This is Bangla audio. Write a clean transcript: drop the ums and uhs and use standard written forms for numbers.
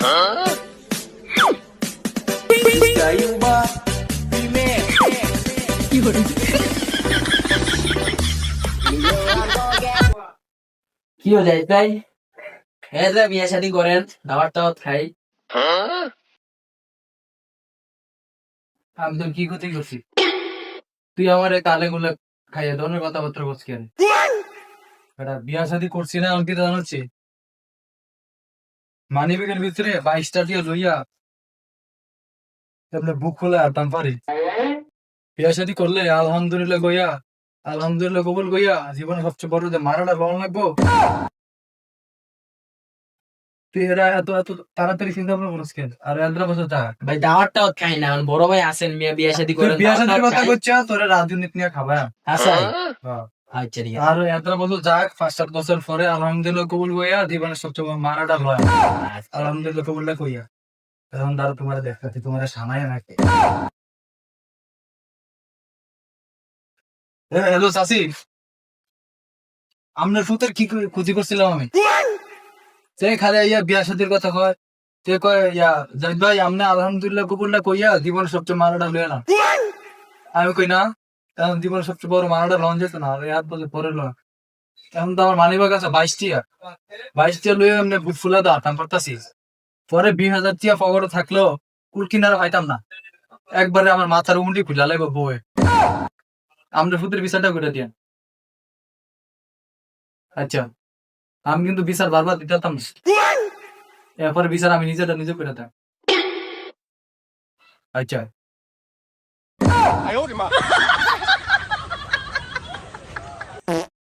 কি হয়ে যায় তাই বিয়ে শাদী করেন, দাওয়াত টাওয়াত খাই। আমি তোর কি ক্ষতি করছি? তুই আমার কালে গুলো খাইয়া ধরনের কথাবার্তা বলছি কেন? এটা বিয়া শাদী করছি না, আমাকে জানাচ্ছি মানি ব্যাগের ভিতরে 22টা দিয়ে লইয়া তারপরে বুক খুলে আনতাম পারি। বিয়া শাদী করলে আলহামদুলিল্লাহ গইয়া, আলহামদুলিল্লাহ কবুল গইয়া জীবনে সবচেয়ে বড় যে মারাটা লন লাগবো। তুই এরা এত এত তাড়াতাড়ি চিন্তা ভাবনা করিস কেন? আর 11 বছর থাক ভাই দাওয়াত টাওয়াত খাই না, বড় ভাই আছেন, মিয়া বিয়ে শাদী তুই করেন, বিয়া দাওয়াত শাদীর টাওয়াত কথা খাই। করছিস, তোর রাজনীতি নিয়ে খাবা। আচ্ছা হ্যাঁ। আচ্ছা ঠিক আছে। আর 11 বছর যাক, 5-7 বছর পরে আলহামদুলিল্লাহ কবুল গইয়া জীবনের সবচেয়ে বড় মারাটা লয়। আচ্ছা। আলহামদুলিল্লাহ কবুলটা কইয়া এখন দাঁড়ো তোমার দেখাচ্ছি, তোমার সানায় নাকি। হ্যালো চাচি, আপনার ফুতের কি ক্ষতি করছিলাম আমি? সে খালি ইয়া বিয়া শাদীর কথা কয়, সে কয় ইয়া জাহিদ ভাই আমনে আলহামদুলিল্লাহ কবুলটা কইয়া জীবনের সবচেয়ে মারাটা লইয়া না। আমি কই না, এখন জীবনের সবচেয়ে বড় মারাটা লন যেত না, আর হাত বছর পরে লন। এখন তো আমার মানিব্যাগ আছে 22 টিয়া, 22 টিয়া লইয়া এমনি বুক ফুলা দাঁড়াতাম করতাছি। পরে 20,000 টিয়া পকেটে থাকলো, কুল কিনারে পাইতাম না। একবারে আমার মাথার উন্ডি খুলা লাগবে বউয়ে। আমরা ফুতের বিচারটা করে দিয়েন। আচ্ছা, আমি কিন্তু বিচার বারবার দিতাম না। এরপরে বিচার আমি নিজেটা নিজে করে দিতাম। আচ্ছা।